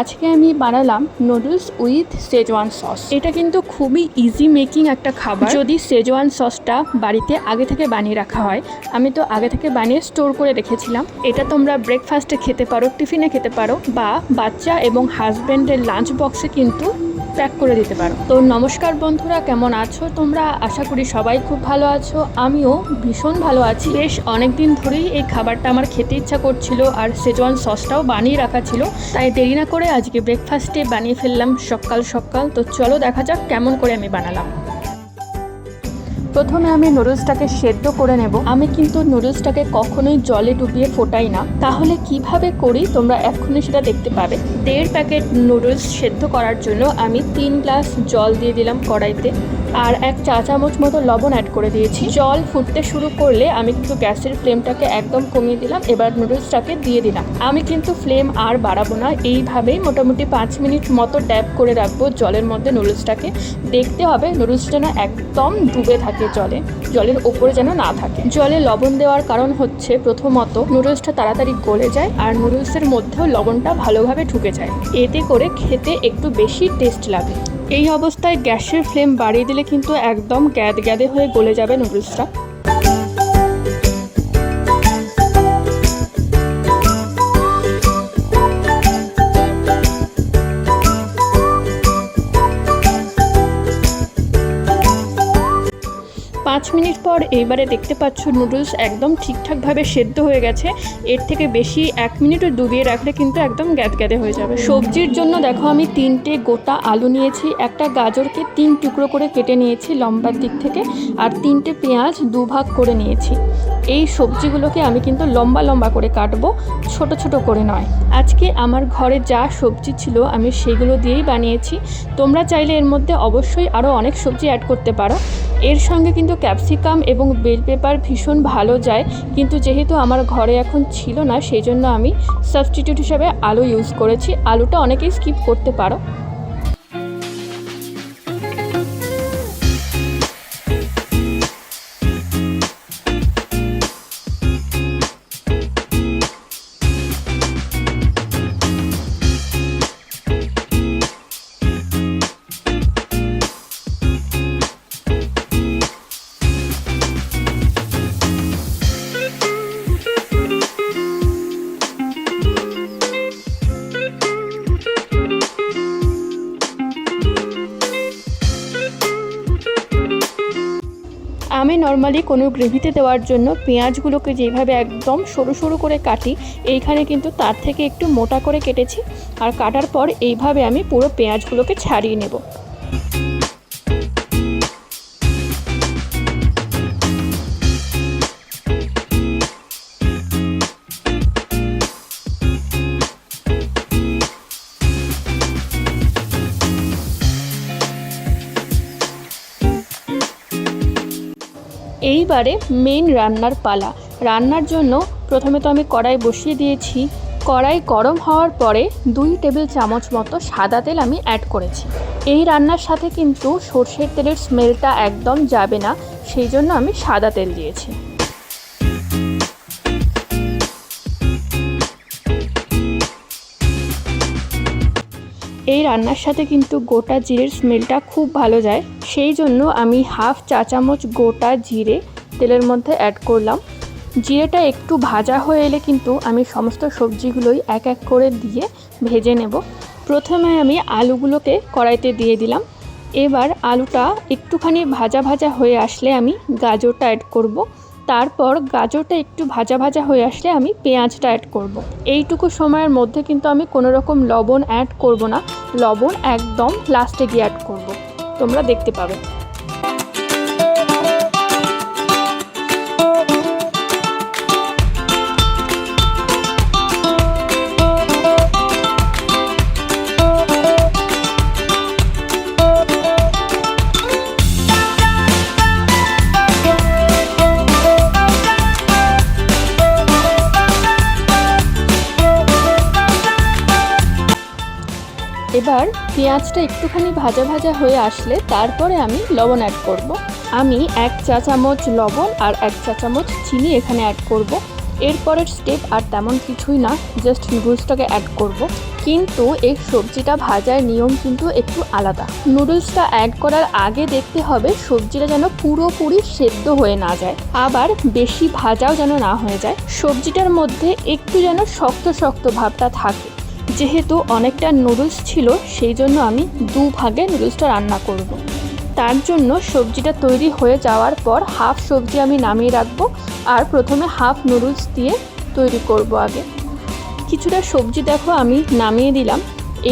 আজকে আমি বানালাম নুডলস উইথ সেজওয়ান সস। এটা কিন্তু খুবই ইজি মেকিং একটা খাবার যদি সেজওয়ান সসটা বাড়িতে আগে থেকে বানিয়ে রাখা হয়। আমি তো আগে থেকে বানিয়ে স্টোর করে রেখেছিলাম। এটা তোমরা ব্রেকফাস্টে খেতে পারো, টিফিনে খেতে পারো, বা বাচ্চা এবং হাজব্যান্ডের লাঞ্চ বক্সে কিন্তু প্যাক করে দিতে পারো। তো নমস্কার বন্ধুরা, কেমন আছো তোমরা? আশা করি সবাই খুব ভালো আছো। আমিও ভীষণ ভালো আছি। বেশ অনেকদিন ধরেই এই খাবারটা আমার খেতে ইচ্ছা করছিল, আর সেজওয়ান সসটাও বানিয়ে রাখা ছিল, তাই দেরি না করে আজকে ব্রেকফাস্টে বানিয়ে ফেললাম সকাল সকাল। তো চলো দেখা যাক কেমন করে আমি বানালাম। প্রথমে আমি নুডলসটাকে সেদ্ধ করে নেব। আমি কিন্তু নুডলসটাকে কখনোই জলে ডুবিয়ে ফোটাই না। তাহলে কিভাবে করি তোমরা এক্ষুনি সেটা দেখতে পাবে। 1.5 প্যাকেট নুডলস সেদ্ধ করার জন্য আমি 3 গ্লাস জল দিয়ে দিলাম কড়াইতে, আর 1 চা চামচ মতো লবণ অ্যাড করে দিয়েছি। জল ফুটতে শুরু করলে আমি কিন্তু গ্যাসের ফ্লেমটাকে একদম কমিয়ে দিলাম। এবার নুডলসটাকে দিয়ে দিলাম। আমি কিন্তু ফ্লেম আর বাড়াবো না, এইভাবেই মোটামুটি 5 মিনিট মতো ড্যাব করে রাখবো জলের মধ্যে নুডলসটাকে। দেখতে হবে নুডলসটা না একদম ডুবে থাকে জলের ওপরে যেন না থাকে। জলে লবণ দেওয়ার কারণ হচ্ছে প্রথমত নুডলসটা তাড়াতাড়ি গলে যায়, আর নুডলসের মধ্যেও লবণটা ভালোভাবে ঢুকে যায়। এতে করে খেতে একটু বেশি টেস্ট লাগে। এই অবস্থায় গ্যাসের ফ্লেম বাড়িয়ে দিলে কিন্তু একদম গ্যাদে হয়ে গলে যাবে নুডলসটা। 5 মিনিট পর এইবারে দেখতে পাচ্ছ নুডলস একদম ঠিকঠাকভাবে সেদ্ধ হয়ে গেছে। এর থেকে বেশি 1 মিনিটও ডুবিয়ে রাখলে কিন্তু একদম গ্যাদে হয়ে যাবে। সবজির জন্য দেখো আমি 3টে গোটা আলু নিয়েছি, একটা গাজরকে 3 টুকরো করে কেটে নিয়েছি লম্বার দিক থেকে, আর 3টে পেঁয়াজ 2 ভাগ করে নিয়েছি। এই সবজিগুলোকে আমি কিন্তু লম্বা লম্বা করে কাটবো, ছোট ছোট করে নয়। আজকে আমার ঘরে যা সবজি ছিল আমি সেগুলো দিয়েই বানিয়েছি। তোমরা চাইলে এর মধ্যে অবশ্যই আরও অনেক সবজি অ্যাড করতে পারো। এর সঙ্গে কিন্তু ক্যাপসিকাম এবং বেল পেপার ভীষণ ভালো যায়, কিন্তু যেহেতু আমার ঘরে এখন ছিল না সেই জন্য আমি সাবস্টিটিউট হিসাবে আলু ইউজ করেছি। আলুটা অনেকেই স্কিপ করতে পারো। আমি নর্মালি কোনো গ্রেভিতে দেওয়ার জন্য পেঁয়াজগুলোকে যেভাবে একদম সরু সরু করে কাটি, এইখানে কিন্তু তার থেকে একটু মোটা করে কেটেছি, আর কাটার পর এইভাবে আমি পুরো পেঁয়াজগুলোকে ছাড়িয়ে নেব। এইবারে মেইন রান্নার পালা। রান্নার জন্য প্রথমে তো আমি কড়াই বসিয়ে দিয়েছি। কড়াই গরম হওয়ার পরে 2 টেবিল চামচ মতো সাদা তেল আমি অ্যাড করেছি। এই রান্নার সাথে কিন্তু সর্ষের তেলের স্মেলটা একদম যাবে না, সেই জন্য আমি সাদা তেল দিয়েছি। এই রান্নার সাথে কিন্তু গোটা জিরের স্মেলটা খুব ভালো যায়, সেই জন্য আমি 1/2 চা চামচ গোটা জিরে তেলের মধ্যে অ্যাড করলাম। জিরেটা একটু ভাজা হয়ে এলে কিন্তু আমি সমস্ত সবজিগুলোই এক এক করে দিয়ে ভেজে নেব। প্রথমে আমি আলুগুলোকে কড়াইতে দিয়ে দিলাম। এবার আলুটা একটুখানি ভাজা ভাজা হয়ে আসলে আমি গাজরটা অ্যাড করব। তারপর গাজরটা একটু ভাজা ভাজা হয়ে আসলে আমি পেঁয়াজটা অ্যাড করব। এইটুকু সময়ের মধ্যে কিন্তু আমি কোনো রকম লবণ অ্যাড করব না, লবণ একদম লাস্টে গিয়ে অ্যাড করব, তোমরা দেখতে পাবে। এবার পেঁয়াজটা একটুখানি ভাজা ভাজা হয়ে আসলে তারপরে আমি লবণ অ্যাড করব। আমি 1 চা চামচ লবণ আর 1 চা চামচ চিনি এখানে অ্যাড করব। এরপরের স্টেপ আর তেমন কিছুই না, জাস্ট নুডলসটাকে অ্যাড করব। কিন্তু এই সবজিটা ভাজার নিয়ম কিন্তু একটু আলাদা। নুডলসটা অ্যাড করার আগে দেখতে হবে সবজিটা যেন পুরোপুরি সেদ্ধ হয়ে না যায়, আবার বেশি ভাজাও যেন না হয়ে যায়। সবজিটার মধ্যে একটু যেন শক্ত শক্ত ভাবটা থাকে। যেহেতু অনেকটা নুডলস ছিল, সেই জন্য আমি 2 ভাগে নুডলসটা রান্না করব। তার জন্য সবজিটা তৈরি হয়ে যাওয়ার পর হাফ সবজি আমি নামিয়ে রাখবো, আর প্রথমে হাফ নুডলস দিয়ে তৈরি করব। আগে কিছুটা সবজি দেখো আমি নামিয়ে দিলাম।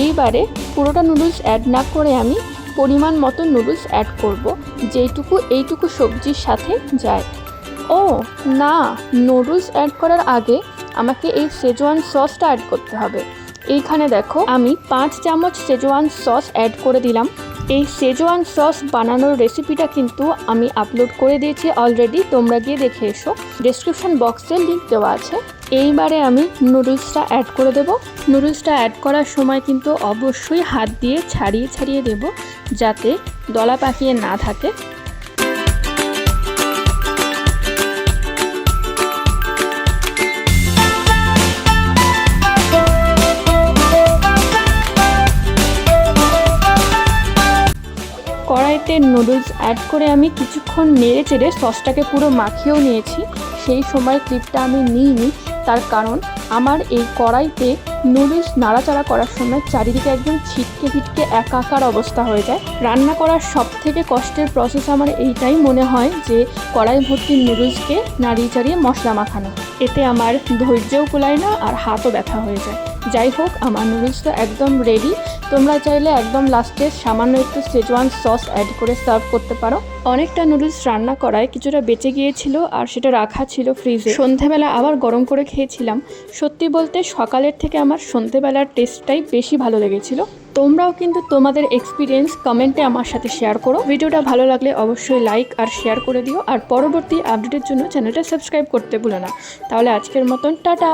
এইবারে পুরোটা নুডলস অ্যাড না করে আমি পরিমাণ মতো নুডলস অ্যাড করব, এইটুকু সবজির সাথে যায়। ও না, নুডলস অ্যাড করার আগে আমাকে এই শেজওয়ান সসটা অ্যাড করতে হবে। এইখানে দেখো আমি 5 চামচ শেজওয়ান সস অ্যাড করে দিলাম। এই শেজওয়ান সস বানানোর রেসিপিটা কিন্তু আমি আপলোড করে দিয়েছি অলরেডি, তোমরা গিয়ে দেখে এসো, ডেসক্রিপশন বক্সে লিঙ্ক দেওয়া আছে। এইবারে আমি নুডলসটা অ্যাড করে দেব। নুডলসটা অ্যাড করার সময় কিন্তু অবশ্যই হাত দিয়ে ছাড়িয়ে ছাড়িয়ে দেব, যাতে দলা পাকিয়ে না থাকে। কড়াইতে নুডলস অ্যাড করে আমি কিছুক্ষণ নেড়ে চেড়ে সসটাকে পুরো মাখিয়েও নিয়েছি। সেই সময় ক্লিপটা আমি নিইনি, তার কারণ আমার এই কড়াইতে নুডলস নাড়াচাড়া করার সময় চারিদিকে একদম ছিটকে ফিটকে একাকার অবস্থা হয়ে যায়। রান্না করার সবথেকে কষ্টের প্রসেস আমার এইটাই মনে হয়, যে কড়াই ভর্তি নুডলসকে নাড়িয়ে চাড়িয়ে মশলা মাখানো। এতে আমার ধৈর্যও কুলায় না, আর হাতও ব্যথা হয়ে যায়। যাই হোক, আমার নুডলসটা একদম রেডি। তোমরা চাইলে একদম লাস্টে সামান্য একটু শেজওয়ান সস অ্যাড করে সার্ভ করতে পারো। অনেকটা নুডলস রান্না করায় কিছুটা বেঁচে গিয়েছিল, আর সেটা রাখা ছিল ফ্রিজে। সন্ধেবেলা আবার গরম করে খেয়েছিলাম। সত্যি বলতে সকালের থেকে আমার সন্ধেবেলার টেস্টটাই বেশি ভালো লেগেছিল। তোমরাও কিন্তু তোমাদের এক্সপিরিয়েন্স কমেন্টে আমার সাথে শেয়ার করো। ভিডিওটা ভালো লাগলে অবশ্যই লাইক আর শেয়ার করে দিও, আর পরবর্তী আপডেটের জন্য চ্যানেলটা সাবস্ক্রাইব করতে ভুলো না। তাহলে আজকের মতন টাটা।